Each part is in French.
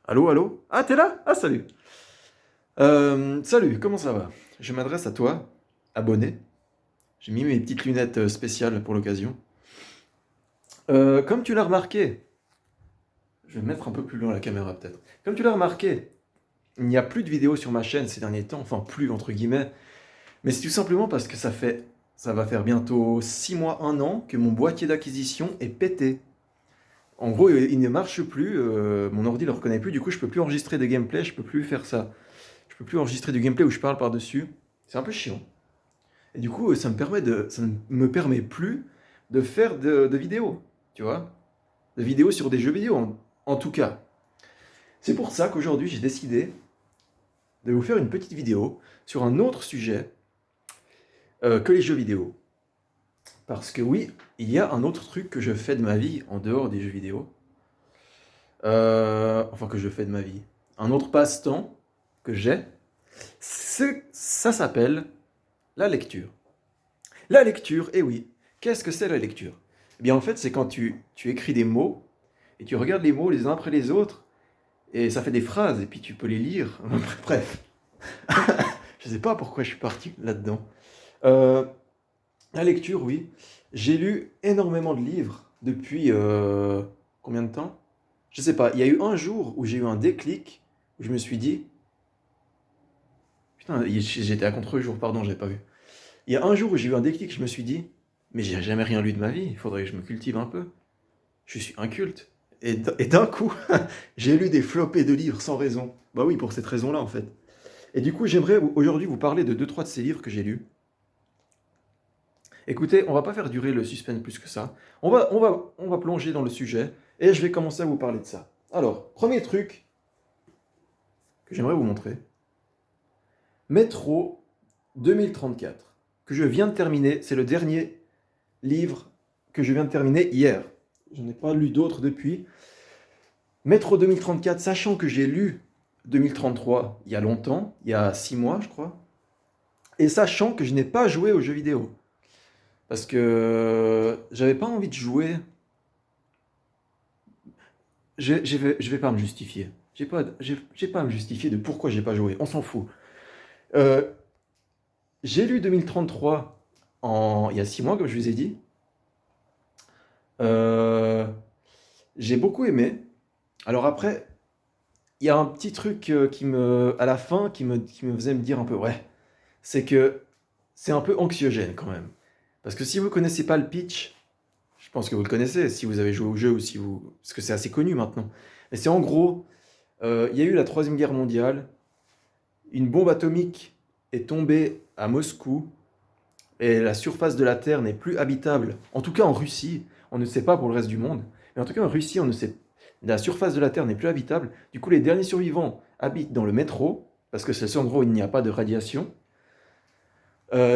Allô, allô? Ah, t'es là? Ah, salut. Salut, comment ça va? Je m'adresse à toi, abonné. J'ai mis mes petites lunettes spéciales pour l'occasion. Comme tu l'as remarqué, je vais me mettre un peu plus loin la caméra peut-être. Comme tu l'as remarqué, il n'y a plus de vidéos sur ma chaîne ces derniers temps, enfin plus entre guillemets, mais c'est tout simplement parce que ça va faire bientôt 6 mois, 1 an que mon boîtier d'acquisition est pété. En gros, il ne marche plus, mon ordi ne le reconnaît plus, du coup je peux plus enregistrer des gameplays, je peux plus faire ça. Je peux plus enregistrer du gameplay où je parle par-dessus. C'est un peu chiant. Et du coup, ça ne me permet plus de faire de vidéos, tu vois, de vidéos sur des jeux vidéo en tout cas. C'est pour ça qu'aujourd'hui j'ai décidé de vous faire une petite vidéo sur un autre sujet que les jeux vidéo. Parce que oui, il y a un autre truc que je fais de ma vie en dehors des jeux vidéo. Enfin que je fais de ma vie. Un autre passe-temps que j'ai, ça s'appelle la lecture. La lecture, eh oui. Qu'est-ce que c'est la lecture? Eh bien, en fait, c'est quand tu écris des mots et tu regardes les mots les uns après les autres et ça fait des phrases et puis tu peux les lire. Bref, je sais pas pourquoi je suis parti là-dedans. Euh, la lecture, oui. J'ai lu énormément de livres depuis combien de temps? Je sais pas. Il y a eu un jour où j'ai eu un déclic où je me suis dit, putain, j'étais à contre-jour, pardon, j'avais pas vu. Il y a un jour où j'ai eu un déclic, je me suis dit, mais j'ai jamais rien lu de ma vie, il faudrait que je me cultive un peu. Je suis inculte. Et d'un coup, j'ai lu des flopées de livres sans raison. Bah oui, pour cette raison-là, en fait. Et du coup, j'aimerais aujourd'hui vous parler de deux, trois de ces livres que j'ai lus. Écoutez, on va pas faire durer le suspense plus que ça. On va plonger dans le sujet et je vais commencer à vous parler de ça. Alors, premier truc que j'aimerais vous montrer. Métro 2034, que je viens de terminer. C'est le dernier livre que je viens de terminer hier. Je n'ai pas lu d'autres depuis. Métro 2034, sachant que j'ai lu 2033 il y a longtemps, il y a 6 mois je crois, et sachant que je n'ai pas joué aux jeux vidéo. Parce que j'avais pas envie de jouer. Je vais pas me justifier. J'ai pas à me justifier de pourquoi j'ai pas joué. On s'en fout. Euh, j'ai lu 2033 il y a 6 mois, comme je vous ai dit. Euh, j'ai beaucoup aimé. Alors après, il y a un petit truc à la fin, qui me faisait me dire un peu, ouais, c'est que c'est un peu anxiogène quand même. Parce que si vous connaissez pas le pitch, je pense que vous le connaissez, si vous avez joué au jeu ou si vous... Parce que c'est assez connu maintenant. Mais c'est en gros, il y a eu la Troisième Guerre mondiale, une bombe atomique est tombée à Moscou, et la surface de la Terre n'est plus habitable. En tout cas en Russie, on ne sait pas pour le reste du monde, mais en tout cas en Russie, on ne sait... la surface de la Terre n'est plus habitable. Du coup, les derniers survivants habitent dans le métro, parce que c'est le seul endroit où il n'y a pas de radiation.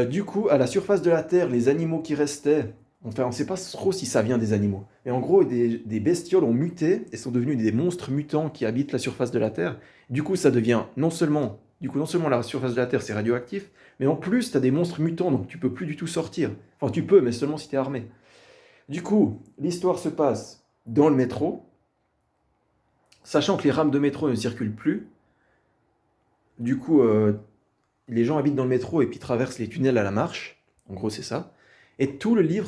Du coup, à la surface de la Terre, les animaux qui restaient, enfin, on ne sait pas trop si ça vient des animaux, mais en gros, des bestioles ont muté et sont devenus des monstres mutants qui habitent la surface de la Terre. Du coup, ça devient non seulement la surface de la Terre c'est radioactif, mais en plus, tu as des monstres mutants, donc tu peux plus du tout sortir. Enfin, tu peux, mais seulement si tu es armé. Du coup, l'histoire se passe dans le métro, sachant que les rames de métro ne circulent plus. Du coup, les gens habitent dans le métro et puis traversent les tunnels à la marche. En gros, c'est ça. Et tout le livre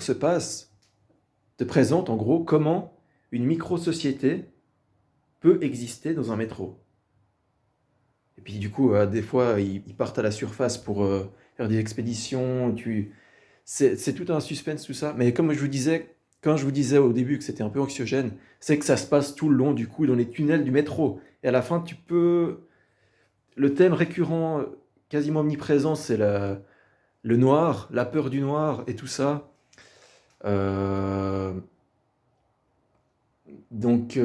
te présente en gros comment une micro-société peut exister dans un métro. Et puis du coup, des fois, ils partent à la surface pour faire des expéditions. C'est tout un suspense, tout ça. Mais comme je vous disais, quand je vous disais au début que c'était un peu anxiogène, c'est que ça se passe tout le long, du coup, dans les tunnels du métro. Et à la fin, tu peux... Le thème récurrent, quasiment omniprésent, c'est le noir, la peur du noir et tout ça. Euh, donc,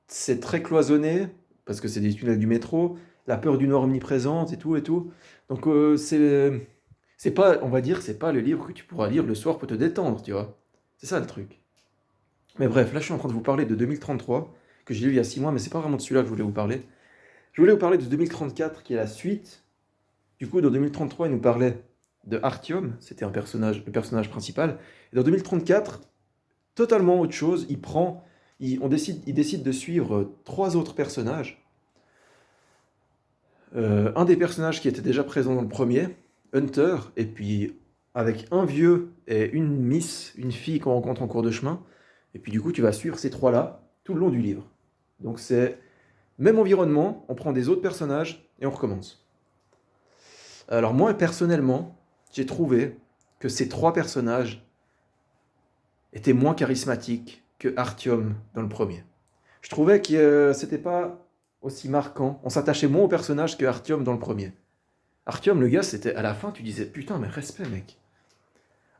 c'est très cloisonné, parce que c'est des tunnels du métro, la peur du noir omniprésente et tout et tout. Donc c'est pas, on va dire, c'est pas le livre que tu pourras lire le soir pour te détendre, tu vois. C'est ça le truc. Mais bref, là je suis en train de vous parler de 2033, que j'ai lu il y a 6 mois, mais c'est pas vraiment de celui-là que je voulais vous parler. Je voulais vous parler de 2034, qui est la suite. Du coup, dans 2033, il nous parlait de Artyom, c'était le personnage principal. Et dans 2034, totalement autre chose, il prend Il décide de suivre trois autres personnages. Un des personnages qui était déjà présent dans le premier, Hunter, et puis avec un vieux et une miss, une fille qu'on rencontre en cours de chemin. Et puis du coup, tu vas suivre ces trois-là tout le long du livre. Donc c'est même environnement, on prend des autres personnages et on recommence. Alors moi, personnellement, j'ai trouvé que ces trois personnages étaient moins charismatiques que Artyom dans le premier. Je trouvais que c'était pas aussi marquant. On s'attachait moins au personnage que Artyom dans le premier. Artyom, le gars, c'était à la fin, tu disais putain, mais respect, mec.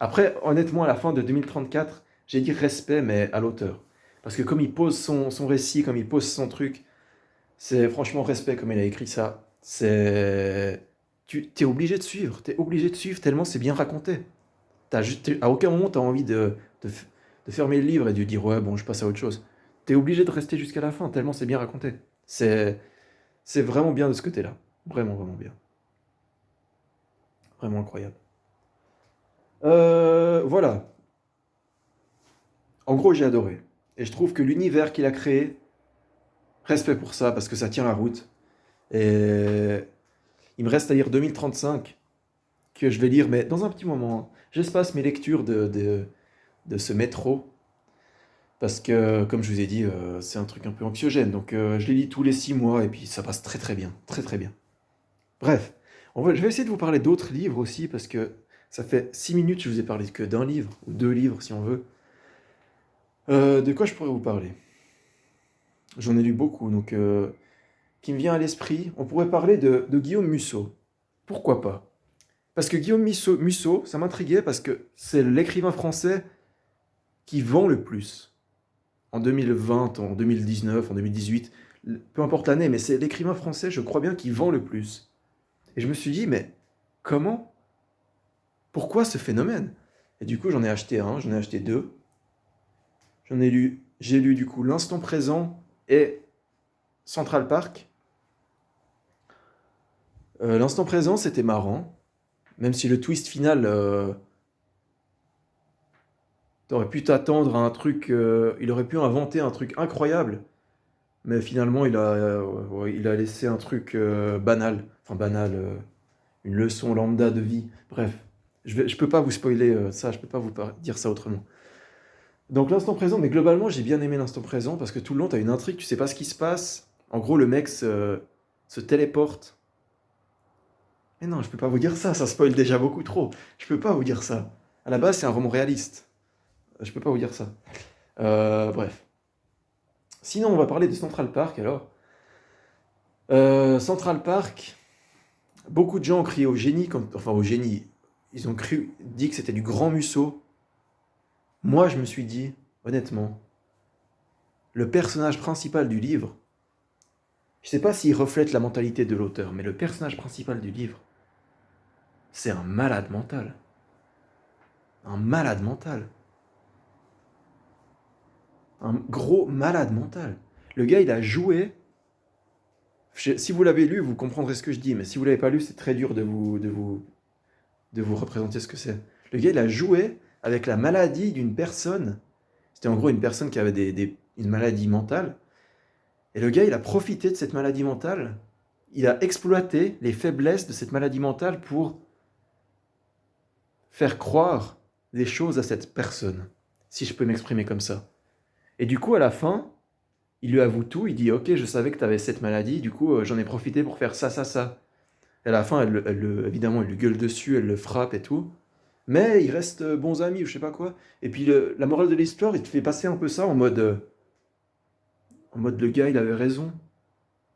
Après, honnêtement, à la fin de 2034, j'ai dit respect, mais à l'auteur. Parce que comme il pose son récit, comme il pose son truc, c'est franchement respect comme il a écrit ça. C'est. Tu es obligé de suivre, t'es obligé de suivre tellement c'est bien raconté. À aucun moment tu as envie de fermer le livre et de dire ouais, bon, je passe à autre chose. Tu es obligé de rester jusqu'à la fin tellement c'est bien raconté. C'est vraiment bien de ce côté-là. Vraiment, vraiment bien. Vraiment incroyable. Voilà. En gros, j'ai adoré. Et je trouve que l'univers qu'il a créé, respect pour ça, parce que ça tient la route. Et il me reste à lire 2035, que je vais lire, mais dans un petit moment. J'espace mes lectures de ce métro, parce que, comme je vous ai dit, c'est un truc un peu anxiogène. Donc, je les lis tous les 6 mois, et puis ça passe très très bien. Très très bien. Bref, je vais essayer de vous parler d'autres livres aussi, parce que ça fait 6 minutes que je vous ai parlé que d'un livre, ou 2 livres si on veut. De quoi je pourrais vous parler? J'en ai lu beaucoup, donc qui me vient à l'esprit, on pourrait parler de Guillaume Musso. Pourquoi pas? Parce que Guillaume Musso, ça m'intriguait parce que c'est l'écrivain français qui vend le plus. En 2020, en 2019, en 2018, peu importe l'année, mais c'est l'écrivain français, je crois bien, qui vend le plus. Et je me suis dit, mais comment? Pourquoi ce phénomène? Et du coup, j'en ai acheté un, j'en ai acheté deux. J'ai lu du coup L'Instant Présent et Central Park. L'instant présent, c'était marrant, même si le twist final, t'aurais pu t'attendre à un truc, il aurait pu inventer un truc incroyable, mais finalement, ouais, il a laissé un truc banal, enfin banal, une leçon lambda de vie. Bref, je peux pas vous spoiler ça, je peux pas dire ça autrement. Donc l'instant présent, mais globalement, j'ai bien aimé l'instant présent parce que tout le long, t'as une intrigue, tu sais pas ce qui se passe. En gros, le mec se téléporte. Mais non, je peux pas vous dire ça spoil déjà beaucoup trop. Je peux pas vous dire ça. À la base, c'est un roman réaliste. Je peux pas vous dire ça. Bref. Sinon, on va parler de Central Park alors. Central Park, beaucoup de gens ont crié au génie, enfin au génie. Ils ont dit que c'était du grand Musso. Moi, je me suis dit, honnêtement, le personnage principal du livre, je sais pas s'il reflète la mentalité de l'auteur, mais le personnage principal du livre, c'est un malade mental. Un malade mental. Un gros malade mental. Le gars, il a joué. Si vous l'avez lu, vous comprendrez ce que je dis, mais si vous l'avez pas lu, c'est très dur de vous représenter ce que c'est. Le gars, il a joué avec la maladie d'une personne. C'était en gros une personne qui avait une maladie mentale. Et le gars, il a profité de cette maladie mentale. Il a exploité les faiblesses de cette maladie mentale pour faire croire des choses à cette personne, si je peux m'exprimer comme ça. Et du coup, à la fin, il lui avoue tout, il dit ok, je savais que tu avais cette maladie, du coup j'en ai profité pour faire ça, ça, ça. Et à la fin, évidemment, elle lui gueule dessus, elle le frappe et tout. Mais ils restent bons amis ou je sais pas quoi. Et puis la morale de l'histoire, il te fait passer un peu ça en mode le gars, il avait raison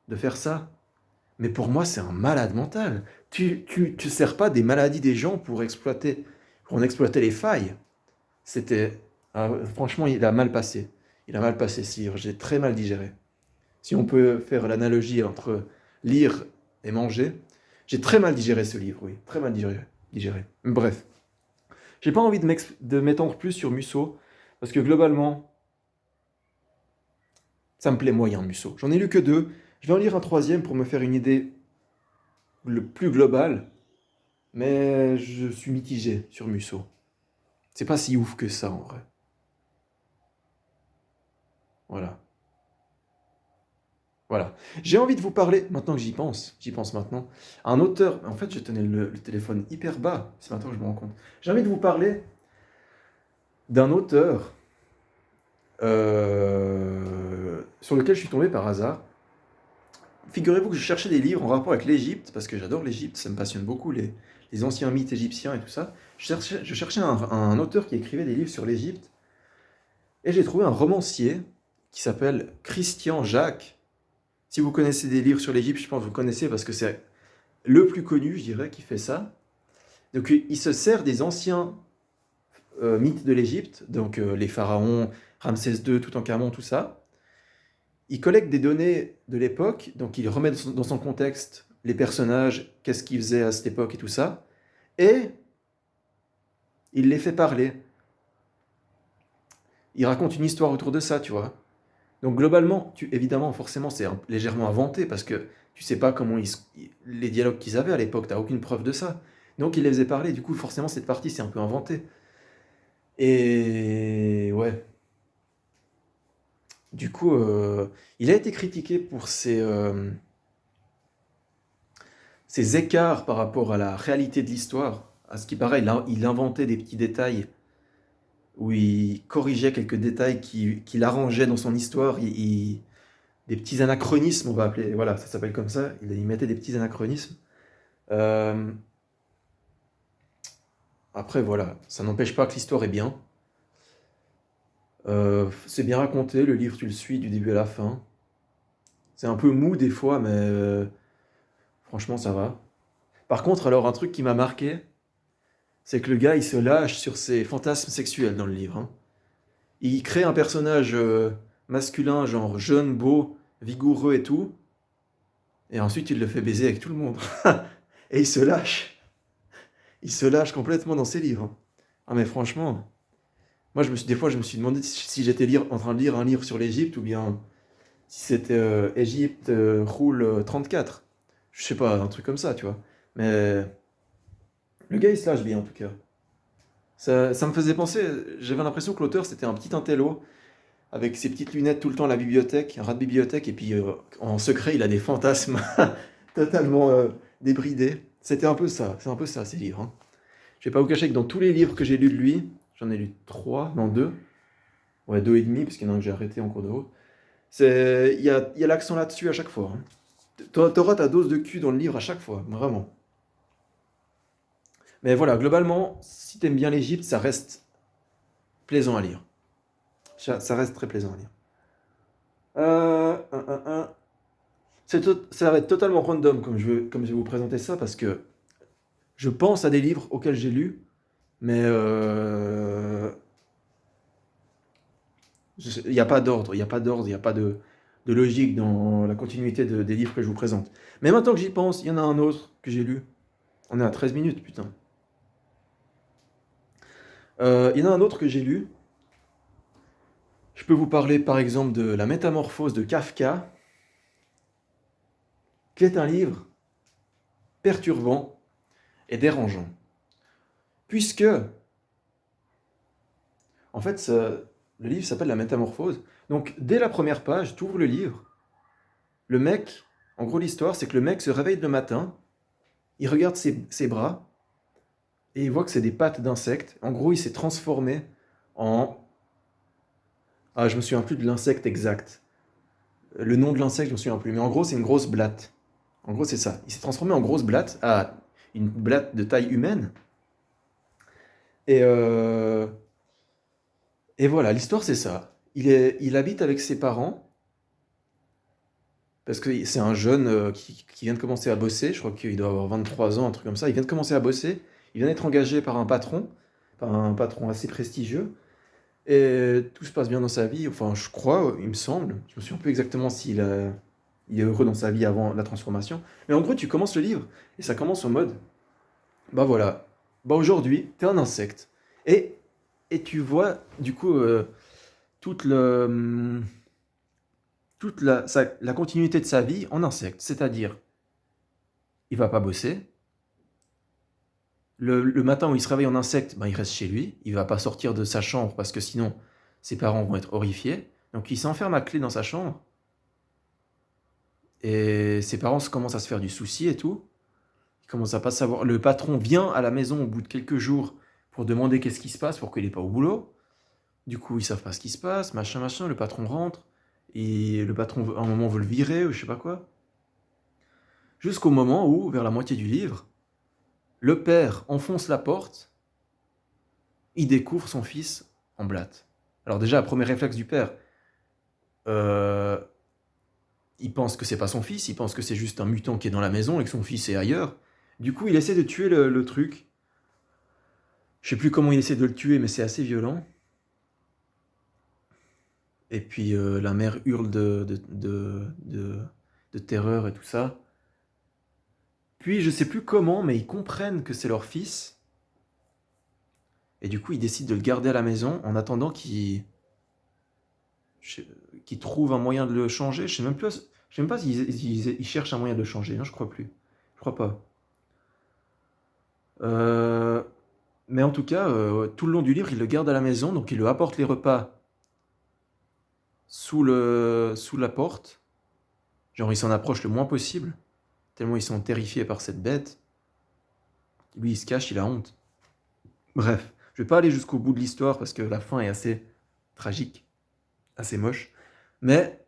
de faire ça. Mais pour moi, c'est un malade mental. Tu sers pas des maladies des gens pour en exploiter les failles. C'était, franchement, il a mal passé. Il a mal passé ce livre, j'ai très mal digéré. Si on peut faire l'analogie entre lire et manger, j'ai très mal digéré ce livre, oui, très mal digéré. Bref, j'ai pas envie de m'étendre plus sur Musso, parce que globalement, ça me plaît moyen Musso. J'en ai lu que 2, je vais en lire un troisième pour me faire une idée le plus globale, mais je suis mitigé sur Musso. C'est pas si ouf que ça en vrai. Voilà. Voilà. J'ai envie de vous parler, maintenant que j'y pense maintenant, un auteur. En fait, je tenais le téléphone hyper bas, c'est maintenant que je me rends compte. J'ai envie de vous parler d'un auteur sur lequel je suis tombé par hasard. Figurez-vous que je cherchais des livres en rapport avec l'Égypte, parce que j'adore l'Égypte, ça me passionne beaucoup, les anciens mythes égyptiens et tout ça. Je cherchais un auteur qui écrivait des livres sur l'Égypte, et j'ai trouvé un romancier qui s'appelle Christian Jacques. Si vous connaissez des livres sur l'Égypte, je pense que vous connaissez parce que c'est le plus connu, je dirais, qui fait ça. Donc il se sert des anciens mythes de l'Égypte, donc les pharaons, Ramsès II, Toutankhamon, tout ça. Il collecte des données de l'époque, donc il remet dans son contexte les personnages, qu'est-ce qu'ils faisaient à cette époque et tout ça, et il les fait parler. Il raconte une histoire autour de ça, tu vois. Donc globalement, évidemment, forcément, c'est légèrement inventé parce que tu sais pas comment les dialogues qu'ils avaient à l'époque, t'as aucune preuve de ça. Donc il les faisait parler, du coup forcément cette partie c'est un peu inventé. Et ouais, du coup, il a été critiqué pour ses écarts par rapport à la réalité de l'histoire. À ce qui paraît, il inventait des petits détails où il corrigeait quelques détails qu'il arrangeait dans son histoire. Des petits anachronismes, on va appeler, voilà, ça s'appelle comme ça. Il mettait des petits anachronismes. Euh, Après, voilà, ça n'empêche pas que l'histoire est bien. C'est bien raconté, le livre, tu le suis du début à la fin. C'est un peu mou des fois, mais franchement, ça va. Par contre, alors, un truc qui m'a marqué, c'est que le gars, il se lâche sur ses fantasmes sexuels dans le livre, hein. Il crée un personnage masculin, genre jeune, beau, vigoureux et tout, et ensuite il le fait baiser avec tout le monde. Et il se lâche. Il se lâche complètement dans ses livres, hein. Ah mais franchement, moi des fois je me suis demandé si j'étais en train de lire un livre sur l'Égypte ou bien si c'était Égypte roule 34. Je sais pas, un truc comme ça, tu vois. Mais le gars il se lâche bien en tout cas. Ça me faisait penser, j'avais l'impression que l'auteur c'était un petit intello avec ses petites lunettes tout le temps à la bibliothèque, un rat de bibliothèque, et puis en secret il a des fantasmes totalement débridés. C'était un peu ça, c'est un peu ça ces livres, hein. Je vais pas vous cacher que dans tous les livres que j'ai lus de lui, j'en ai lu 3, non 2, ouais 2 et demi, parce qu'il y en a un que j'ai arrêté en cours de route, il y a l'accent là-dessus à chaque fois, hein. T'auras ta dose de cul dans le livre à chaque fois, vraiment. Mais voilà, globalement, si t'aimes bien l'Égypte, ça reste plaisant à lire. Ça reste très plaisant à lire. Un. Ça va être totalement random comme je vais vous présenter ça parce que je pense à des livres auxquels j'ai lu, mais il n'y a pas d'ordre, il n'y a pas d'ordre, il n'y a pas de logique dans la continuité des livres que je vous présente. Mais maintenant que j'y pense, il y en a un autre que j'ai lu. On est à 13 minutes, putain. Il y en a un autre que j'ai lu. Je peux vous parler par exemple de La Métamorphose de Kafka, qui est un livre perturbant et dérangeant. Puisque, en fait, le livre s'appelle La Métamorphose. Donc, dès la première page, tu ouvres le livre, le mec, en gros, l'histoire, c'est que le mec se réveille le matin, il regarde ses bras, et il voit que c'est des pattes d'insectes. En gros, il s'est transformé en... Ah, je me souviens plus de l'insecte exact. Le nom de l'insecte, je me souviens plus. Mais en gros, c'est une grosse blatte. En gros, c'est ça. Il s'est transformé en grosse blatte, à une blatte de taille humaine. Et, euh, et voilà, l'histoire, c'est ça. Il habite avec ses parents, parce que c'est un jeune qui vient de commencer à bosser. Je crois qu'il doit avoir 23 ans, un truc comme ça. Il vient de commencer à bosser. Il vient d'être engagé par un patron assez prestigieux. Et tout se passe bien dans sa vie. Enfin, je crois, il me semble. Je me souviens plus exactement il est heureux dans sa vie avant la transformation. Mais en gros, tu commences le livre et ça commence en mode, bah voilà, bah aujourd'hui, t'es un insecte. Et, et tu vois, du coup, toute le, la continuité de sa vie en insecte. C'est-à-dire, il va pas bosser. Le matin où il se réveille en insecte, ben, il reste chez lui. Il va pas sortir de sa chambre parce que sinon, ses parents vont être horrifiés. Donc il s'enferme à clé dans sa chambre, et ses parents commencent à se faire du souci et tout. Ils commencent à pas savoir. Le patron vient à la maison au bout de quelques jours pour demander qu'est-ce qui se passe, pourquoi il n'est pas au boulot. Du coup, ils savent pas ce qui se passe, machin, machin. Le patron rentre, et le patron, à un moment, veut le virer, ou je sais pas quoi. Jusqu'au moment où, vers la moitié du livre, le père enfonce la porte, il découvre son fils en blatte. Alors déjà, premier réflexe du père, euh, il pense que c'est pas son fils, il pense que c'est juste un mutant qui est dans la maison et que son fils est ailleurs. Du coup, il essaie de tuer le truc. Je sais plus comment il essaie de le tuer, mais c'est assez violent. Et puis la mère hurle de terreur et tout ça. Puis je sais plus comment, mais ils comprennent que c'est leur fils. Et du coup, ils décident de le garder à la maison en attendant qu'il trouve un moyen de le changer. Je sais même pas s'ils cherchent un moyen de le changer. Non, je crois plus. Je crois pas. Euh, mais en tout cas, tout le long du livre, il le garde à la maison, donc il lui apporte les repas sous la porte. Genre, il s'en approche le moins possible, tellement ils sont terrifiés par cette bête. Lui, il se cache, il a honte. Bref, je vais pas aller jusqu'au bout de l'histoire parce que la fin est assez tragique, assez moche. Mais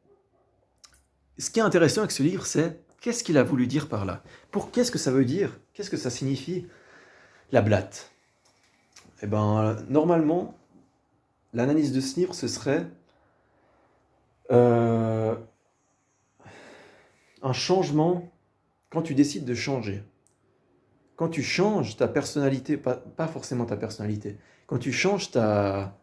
ce qui est intéressant avec ce livre, c'est qu'est-ce qu'il a voulu dire par là. Qu'est-ce que ça veut dire? Qu'est-ce que ça signifie, la blatte? Eh ben, normalement, l'analyse de ce livre, ce serait euh, un changement quand tu décides de changer. Quand tu changes ta personnalité, pas forcément ta personnalité, quand tu changes ta...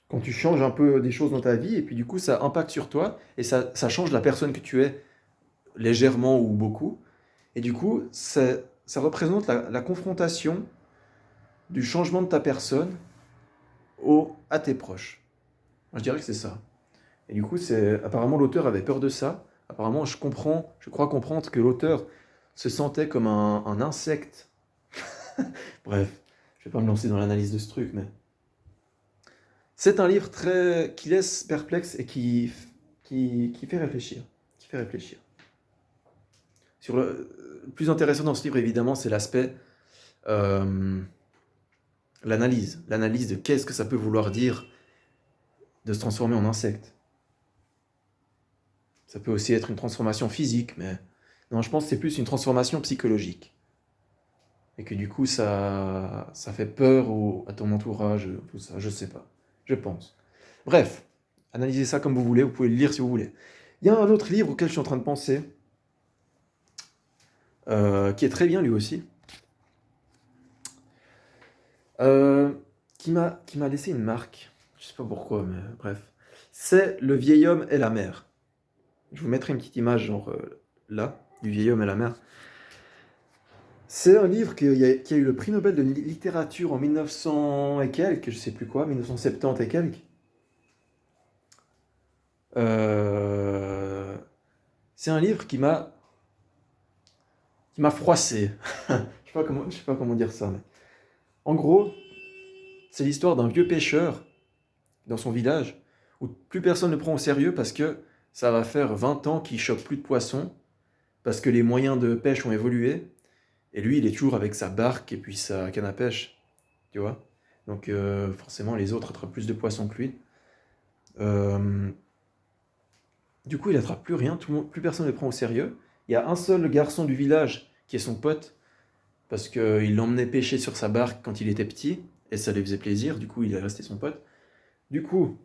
Quand tu changes un peu des choses dans ta vie, et puis du coup ça impacte sur toi, et ça change la personne que tu es, légèrement ou beaucoup, et du coup ça représente la confrontation du changement de ta personne à tes proches. Moi, je dirais que c'est ça. Et du coup, apparemment l'auteur avait peur de ça. Apparemment, je crois comprendre que l'auteur se sentait comme un insecte. Bref, je vais pas me lancer dans l'analyse de ce truc, mais c'est un livre qui laisse perplexe et qui fait réfléchir. Qui fait réfléchir. Le plus intéressant dans ce livre, évidemment, c'est l'aspect euh, l'analyse. L'analyse de qu'est-ce que ça peut vouloir dire de se transformer en insecte. Ça peut aussi être une transformation physique, mais non, je pense que c'est plus une transformation psychologique. Et que du coup, ça fait peur à ton entourage, tout ça, je sais pas. Je pense. Bref, analysez ça comme vous pouvez le lire si vous voulez. Il y a un autre livre auquel je suis en train de penser, qui est très bien lui aussi, euh, qui m'a laissé une marque. Je sais pas pourquoi, mais bref. C'est Le vieil homme et la mer. Je vous mettrai une petite image, genre là, du vieil homme et la mer. C'est un livre qui a eu le prix Nobel de littérature en 1900 et quelques, je sais plus quoi, 1970 et quelques. Euh, c'est un livre qui m'a froissé. Je sais pas comment dire ça, mais en gros, c'est l'histoire d'un vieux pêcheur dans son village où plus personne ne le prend au sérieux parce que ça va faire 20 ans qu'il chope plus de poissons parce que les moyens de pêche ont évolué et lui, il est toujours avec sa barque et puis sa canne à pêche, tu vois. Donc forcément, les autres attrapent plus de poissons que lui. Euh, du coup, il attrape plus rien, plus personne ne le prend au sérieux. Il y a un seul garçon du village qui est son pote parce qu'il l'emmenait pêcher sur sa barque quand il était petit, et ça lui faisait plaisir, du coup il est resté son pote. Du coup,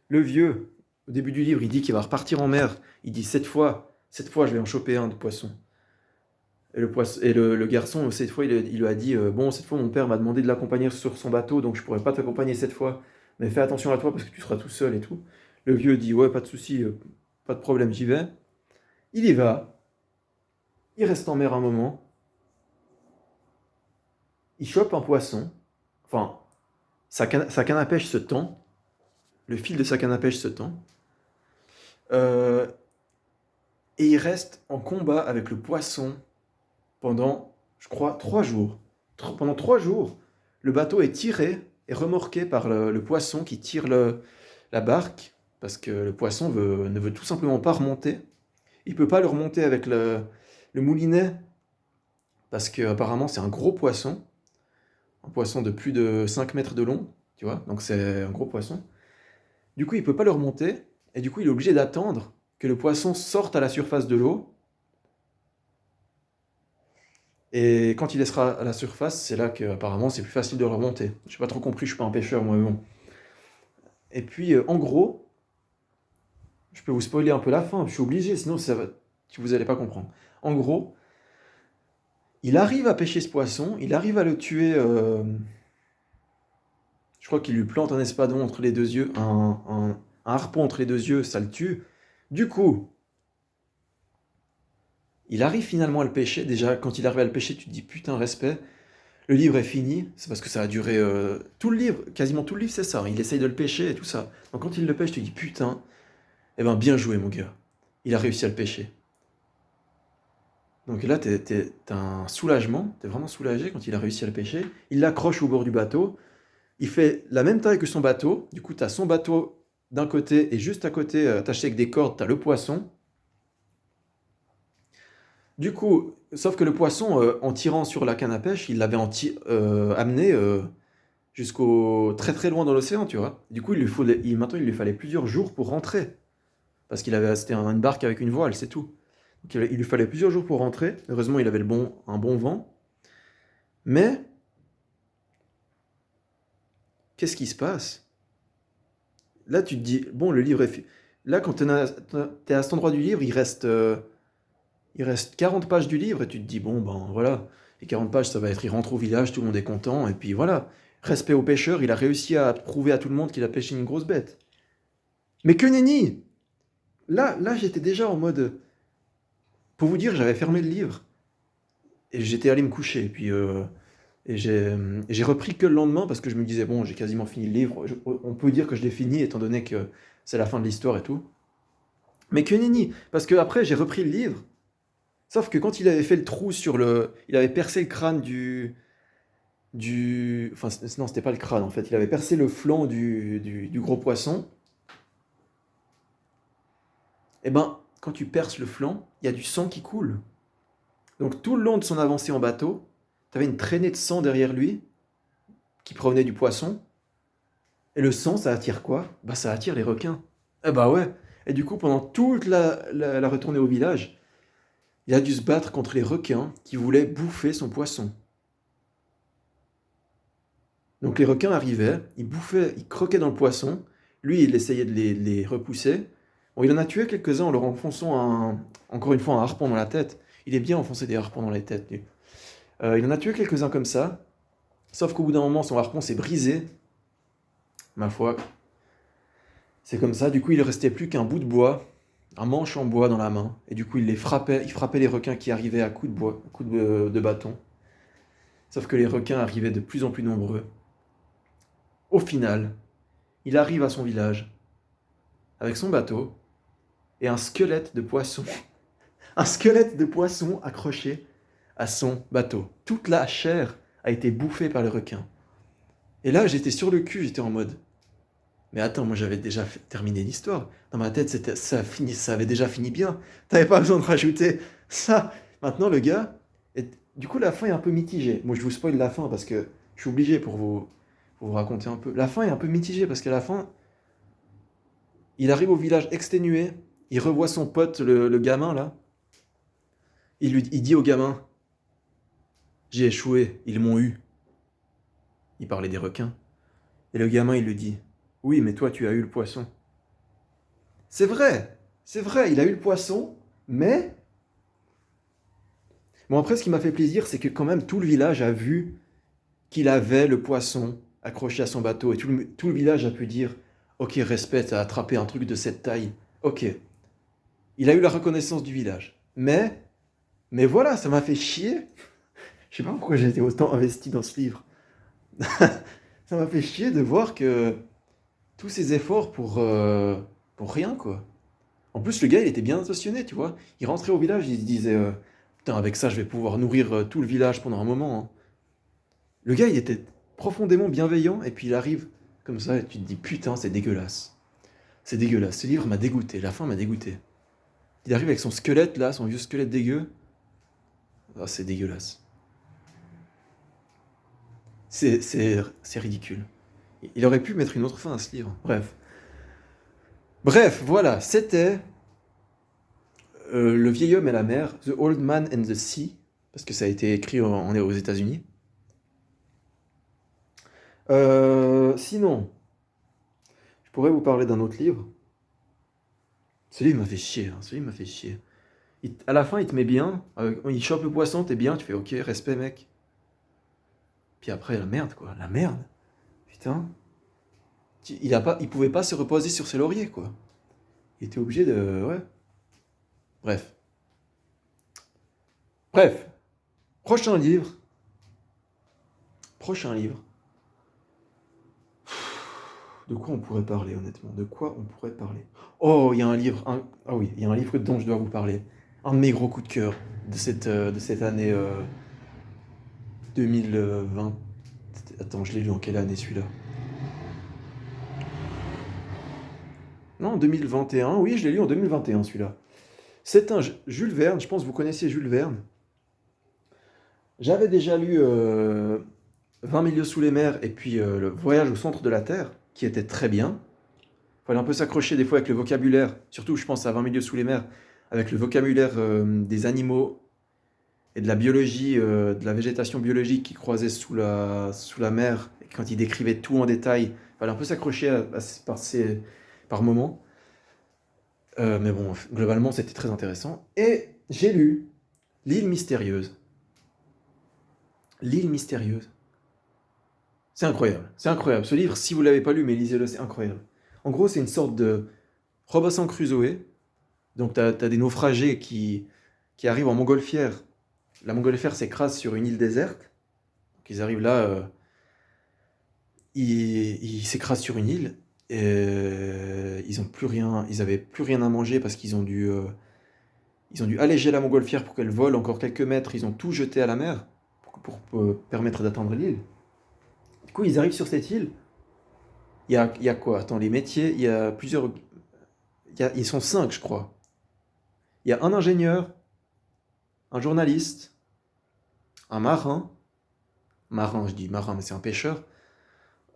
le vieux, au début du livre, il dit qu'il va repartir en mer, il dit cette fois je vais en choper un de poisson. Et le garçon, cette fois, il lui a dit bon, cette fois mon père m'a demandé de l'accompagner sur son bateau, donc je pourrais pas t'accompagner cette fois, mais fais attention à toi parce que tu seras tout seul et tout. Le vieux dit ouais, pas de souci, pas de problème, j'y vais. Il y va, il reste en mer un moment, il chope un poisson, enfin, sa canne à pêche se tend, le fil de sa canne à pêche se tend, euh, et il reste en combat avec le poisson pendant, je crois, 3 jours. Pendant 3 jours, le bateau est tiré et remorqué par le poisson qui tire la barque, parce que le poisson ne veut tout simplement pas remonter. Il peut pas le remonter avec le moulinet, parce qu'apparemment c'est un gros poisson, un poisson de plus de 5 mètres de long, tu vois, donc c'est un gros poisson. Du coup, il peut pas le remonter, et du coup, il est obligé d'attendre que le poisson sorte à la surface de l'eau. Et quand il sera à la surface, c'est là qu'apparemment c'est plus facile de le remonter. J'ai pas trop compris, je suis pas un pêcheur moi, mais bon. Et puis, en gros, je peux vous spoiler un peu la fin, je suis obligé, sinon vous allez pas comprendre. En gros, il arrive à pêcher ce poisson, il arrive à le tuer. Je crois qu'il lui plante un espadon entre les deux yeux, un harpon entre les deux yeux, ça le tue. Du coup, il arrive finalement à le pêcher. Déjà, quand il arrive à le pêcher, tu te dis putain, respect. Le livre est fini, c'est parce que ça a duré tout le livre, quasiment tout le livre, c'est ça. Il essaye de le pêcher et tout ça. Donc quand il le pêche, tu te dis putain, eh ben bien joué mon gars. Il a réussi à le pêcher. Donc là, t'as un soulagement, t'es vraiment soulagé quand il a réussi à le pêcher. Il l'accroche au bord du bateau. Il fait la même taille que son bateau. Du coup, t'as son bateau d'un côté et juste à côté, attaché avec des cordes, t'as le poisson. Du coup, sauf que le poisson, en tirant sur la canne à pêche, il l'avait amené jusqu'au très très loin dans l'océan, tu vois. Du coup, maintenant, il lui fallait plusieurs jours pour rentrer. Parce c'était une barque avec une voile, c'est tout. Donc, il lui fallait plusieurs jours pour rentrer. Heureusement, il avait un bon vent. Mais, qu'est-ce qui se passe? Là, tu te dis, bon, le livre est fait. Là, quand t'es à cet endroit du livre, il reste 40 pages du livre, et tu te dis, bon, ben voilà, les 40 pages, ça va être, il rentre au village, tout le monde est content, et puis voilà. Respect au pêcheur, il a réussi à prouver à tout le monde qu'il a pêché une grosse bête. Mais que nenni! Là, j'étais déjà en mode. Pour vous dire, j'avais fermé le livre, et j'étais allé me coucher, et puis. Et j'ai repris que le lendemain parce que je me disais, bon, j'ai quasiment fini le livre. On peut dire que je l'ai fini étant donné que c'est la fin de l'histoire et tout. Mais que nenni! Parce que après, j'ai repris le livre. Sauf que quand il avait fait le trou il avait percé le crâne enfin, non, c'était pas le crâne en fait. Il avait percé le flanc du gros poisson. Et ben, quand tu perces le flanc, il y a du sang qui coule. Donc tout le long de son avancée en bateau, t'avais une traînée de sang derrière lui qui provenait du poisson. Et le sang, ça attire quoi? Bah, ça attire les requins. Eh bah ouais. Et du coup, pendant toute la retournée au village, il a dû se battre contre les requins qui voulaient bouffer son poisson. Donc les requins arrivaient, ils croquaient dans le poisson. Lui, il essayait de les repousser. Bon, il en a tué quelques-uns en leur enfonçant encore une fois un harpon dans la tête. Il est bien enfoncé des harpons dans les têtes, lui. Il en a tué quelques-uns comme ça. Sauf qu'au bout d'un moment, son harpon s'est brisé. Ma foi, c'est comme ça. Du coup, il ne restait plus qu'un bout de bois, un manche en bois dans la main. Et du coup, il frappait les requins qui arrivaient à coups de bois, à coups de bâton. Sauf que les requins arrivaient de plus en plus nombreux. Au final, il arrive à son village avec son bateau et un squelette de poisson. Un squelette de poisson accroché à son bateau. Toute la chair a été bouffée par les requins. Et là, j'étais sur le cul, j'étais en mode. Mais attends, moi j'avais déjà terminé l'histoire. Dans ma tête, ça avait déjà fini bien. T'avais pas besoin de rajouter ça. Maintenant, le gars. Du coup, la fin est un peu mitigée. Moi, je vous spoil la fin parce que je suis obligé pour vous raconter un peu. La fin est un peu mitigée parce qu'à la fin, il arrive au village exténué. Il revoit son pote, le gamin là. Il dit au gamin: j'ai échoué, ils m'ont eu. Il parlait des requins. Et le gamin, il lui dit: oui, mais toi, tu as eu le poisson. C'est vrai, il a eu le poisson, mais. Bon, après, ce qui m'a fait plaisir, c'est que quand même tout le village a vu qu'il avait le poisson accroché à son bateau. Et tout le village a pu dire: ok, respect, t'as attrapé un truc de cette taille. Ok. Il a eu la reconnaissance du village. Mais voilà, ça m'a fait chier. Je sais pas pourquoi j'ai été autant investi dans ce livre. Ça m'a fait chier de voir que tous ces efforts pour rien, quoi. En plus, le gars, il était bien intentionné, tu vois. Il rentrait au village, il se disait: putain, avec ça, je vais pouvoir nourrir tout le village pendant un moment, hein. Le gars, il était. profondément bienveillant, et puis il arrive comme ça, et tu te dis, putain, c'est dégueulasse. C'est dégueulasse. Ce livre m'a dégoûté, la fin m'a dégoûté. Il arrive avec son squelette, là, son vieux squelette dégueu. Ah, c'est dégueulasse. C'est ridicule. Il aurait pu mettre une autre fin à ce livre. Bref. Bref, voilà, c'était Le vieil homme et la mer, The Old Man and the Sea, parce que ça a été écrit aux États-Unis. Sinon, je pourrais vous parler d'un autre livre. Ce livre m'a fait chier, hein, ce livre m'a fait chier. À la fin, il te met bien, il chope le poisson, t'es bien, tu fais ok, respect mec. Puis après, la merde quoi, la merde. Putain. Il pouvait pas se reposer sur ses lauriers quoi. Il était obligé de... Ouais. Bref. Bref. Prochain livre. Prochain livre. De quoi on pourrait parler honnêtement? De quoi on pourrait parler? Oh, il y a un livre. Ah oui, il y a un livre dont je dois vous parler. Un de mes gros coups de cœur de cette année 2020. Attends, je l'ai lu en quelle année celui-là? Non, 2021. Oui, je l'ai lu en 2021 celui-là. C'est un Jules Verne. Je pense que vous connaissiez Jules Verne. J'avais déjà lu 20 milieux sous les mers et puis Le voyage au centre de la Terre, qui était très bien. Il fallait un peu s'accrocher des fois avec le vocabulaire, surtout je pense à 20 milieux sous les mers, avec le vocabulaire des animaux et de la biologie, de la végétation biologique qui croisait sous la mer, et quand il décrivait tout en détail, il fallait un peu s'accrocher par moments. Mais bon, globalement c'était très intéressant. Et j'ai lu L'île mystérieuse. L'île mystérieuse. C'est incroyable, c'est incroyable. Ce livre, si vous ne l'avez pas lu, mais lisez-le, c'est incroyable. En gros, c'est une sorte de Robinson Crusoe. Donc, tu as des naufragés qui arrivent en montgolfière. La montgolfière s'écrase sur une île déserte. Donc, ils arrivent là, ils s'écrasent sur une île. Et ils ont plus rien, ils avaient plus rien à manger parce ils ont dû alléger la montgolfière pour qu'elle vole encore quelques mètres. Ils ont tout jeté à la mer pour permettre d'atteindre l'île. Du coup, ils arrivent sur cette île. Il y a quoi? Attends, les métiers, il y a plusieurs. Ils sont cinq, je crois. Il y a un ingénieur, un journaliste, un marin. Marin, je dis marin, mais c'est un pêcheur.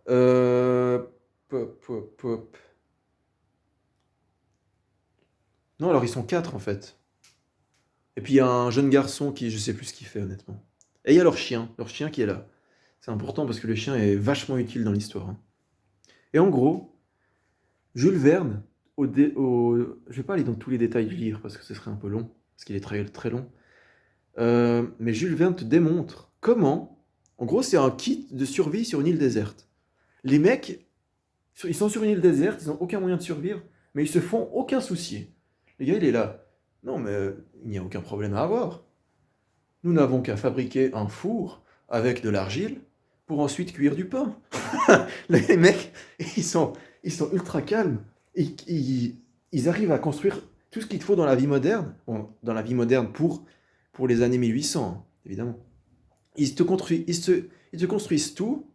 Pop, pop, pop. Non, alors ils sont quatre en fait. Et puis il y a un jeune garçon qui, je sais plus ce qu'il fait honnêtement. Et il y a leur chien qui est là. C'est important parce que le chien est vachement utile dans l'histoire, hein. Et en gros, Jules Verne, je vais pas aller dans tous les détails du livre parce que ce serait un peu long, parce qu'il est très, très long. Mais Jules Verne te démontre comment, en gros, c'est un kit de survie sur une île déserte. Les mecs, ils sont sur une île déserte, ils n'ont aucun moyen de survivre, mais ils se font aucun souci. Le gars, il est là. Non, mais il n'y a aucun problème à avoir. Nous n'avons qu'à fabriquer un four avec de l'argile pour ensuite cuire du pain. Les mecs, ils sont ultra calmes. Ils arrivent à construire tout ce qu'il te faut dans la vie moderne. Bon, dans la vie moderne pour les années 1800, hein, évidemment. Ils te construisent tout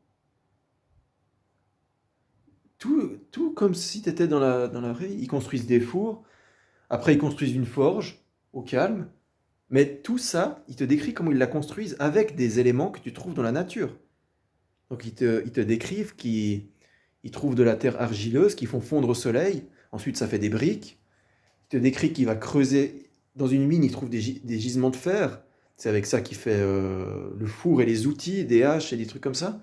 comme si tu étais dans la vraie. Ils construisent des fours, après ils construisent une forge, au calme. Mais tout ça, ils te décrivent comment ils la construisent avec des éléments que tu trouves dans la nature. Donc ils te décrivent qu'ils trouvent de la terre argileuse, qu'ils font fondre au soleil, ensuite ça fait des briques. Ils te décrivent qu'il va creuser dans une mine, ils trouvent des gisements de fer. C'est avec ça qu'il fait le four et les outils, des haches et des trucs comme ça.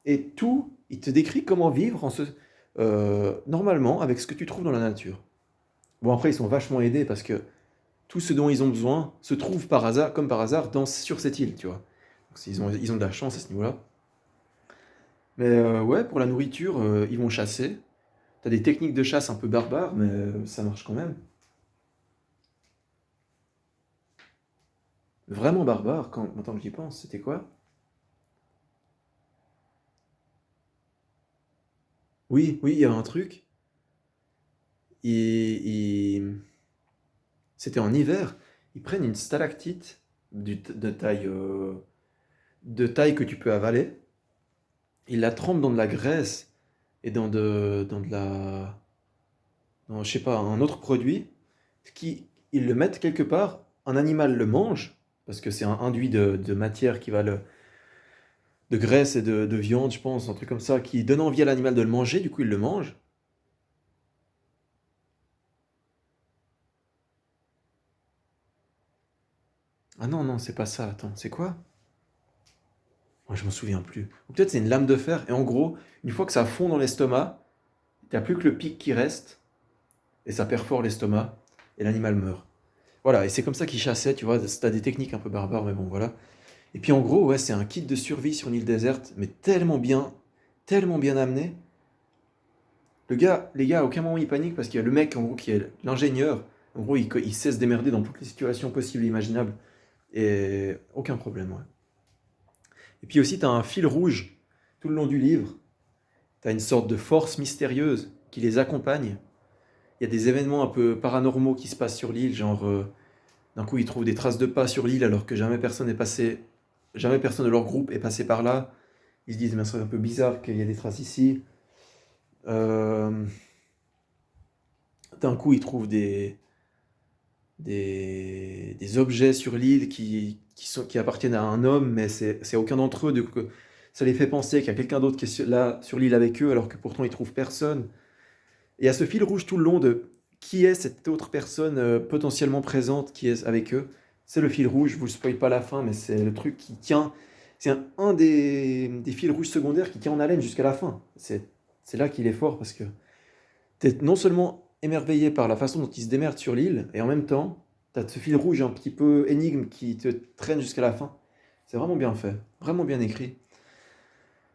Et tout, il te décrit comment vivre normalement avec ce que tu trouves dans la nature. Bon, après, ils sont vachement aidés parce que tout ce dont ils ont besoin se trouve par hasard, comme par hasard, sur cette île, tu vois. Donc, ils ont de la chance à ce niveau-là. Mais ouais, pour la nourriture, ils vont chasser. T'as des techniques de chasse un peu barbares, mais ça marche quand même. Vraiment barbare, maintenant que j'y pense, c'était quoi? Oui, oui, il y a un truc. Ils- C'était en hiver. Ils prennent une stalactite de taille que tu peux avaler. ils la trempent dans de la graisse et dans, je sais pas, un autre produit, ils le mettent quelque part, un animal le mange, parce que c'est un induit de matière de graisse et de viande, je pense, un truc comme ça, qui donne envie à l'animal de le manger, du coup il le mange. Ah non, non, c'est pas ça, attends, c'est quoi? Moi, je m'en souviens plus. Ou peut-être c'est une lame de fer, et en gros, une fois que ça fond dans l'estomac, t'as plus que le pic qui reste, et ça perfore l'estomac, et l'animal meurt. Voilà, et c'est comme ça qu'ils chassaient, tu vois, t'as des techniques un peu barbares, mais bon, voilà. Et puis en gros, ouais, c'est un kit de survie sur une île déserte, mais tellement bien amené. Les gars, à aucun moment ils paniquent parce qu'il y a le mec, en gros, qui est l'ingénieur. En gros, il sait se démerder dans toutes les situations possibles et imaginables. Et aucun problème, ouais. Et puis aussi, t'as un fil rouge tout le long du livre. T'as une sorte de force mystérieuse qui les accompagne. Il y a des événements un peu paranormaux qui se passent sur l'île, genre d'un coup ils trouvent des traces de pas sur l'île alors que jamais personne de leur groupe est passé par là. Ils se disent, mais c'est un peu bizarre qu'il y ait des traces ici. Euh, D'un coup, ils trouvent des objets sur l'île qui appartiennent à un homme, mais c'est aucun d'entre eux. Du coup, ça les fait penser qu'il y a quelqu'un d'autre qui est là sur l'île avec eux, alors que pourtant ils trouvent personne. Et il y a ce fil rouge tout le long de qui est cette autre personne potentiellement présente qui est avec eux. C'est le fil rouge, je vous le spoil pas la fin, mais c'est le truc qui tient. C'est un des fils rouges secondaires qui tient en haleine jusqu'à la fin. C'est là qu'il est fort parce que t'es non seulement émerveillé par la façon dont ils se démerdent sur l'île, et en même temps, t'as ce fil rouge un petit peu énigme qui te traîne jusqu'à la fin. C'est vraiment bien fait, vraiment bien écrit.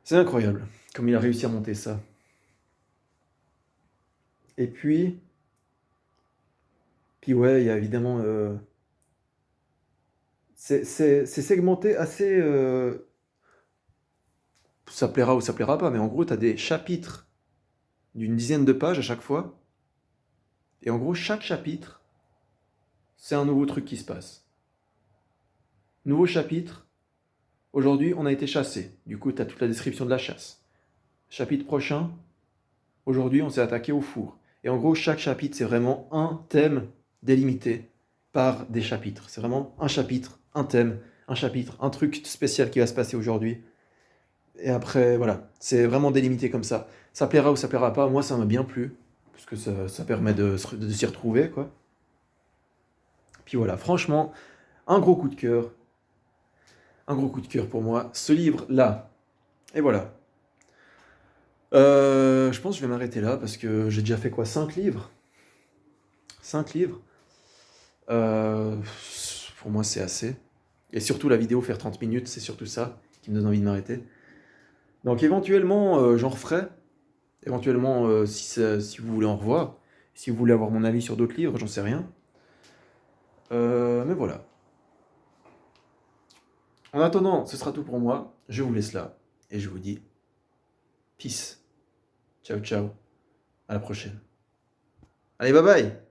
C'est incroyable comme il a réussi à monter ça. Et puis ouais, il y a évidemment. C'est segmenté assez. Ça plaira ou ça plaira pas, mais en gros, t'as des chapitres d'une dizaine de pages à chaque fois. Et en gros, chaque chapitre, c'est un nouveau truc qui se passe. Nouveau chapitre, aujourd'hui, on a été chassé. Du coup, tu as toute la description de la chasse. Chapitre prochain, aujourd'hui, on s'est attaqué au four. Et en gros, chaque chapitre, c'est vraiment un thème délimité par des chapitres. C'est vraiment un chapitre, un thème, un chapitre, un truc spécial qui va se passer aujourd'hui. Et après, voilà, c'est vraiment délimité comme ça. Ça plaira ou ça plaira pas. Moi, ça m'a bien plu, parce que ça permet de s'y retrouver, quoi. Puis voilà, franchement, un gros coup de cœur. Un gros coup de cœur pour moi. Ce livre-là. Et voilà. Je pense que je vais m'arrêter là parce que j'ai déjà fait quoi? 5 livres? 5 livres? Euh, pour moi, c'est assez. Et surtout, la vidéo faire 30 minutes, c'est surtout ça qui me donne envie de m'arrêter. Donc, éventuellement, j'en referai. Éventuellement, si vous voulez en revoir. Si vous voulez avoir mon avis sur d'autres livres, j'en sais rien. Mais voilà. En attendant, ce sera tout pour moi. Je vous laisse là. Et je vous dis peace. Ciao, ciao. À la prochaine. Allez, bye bye!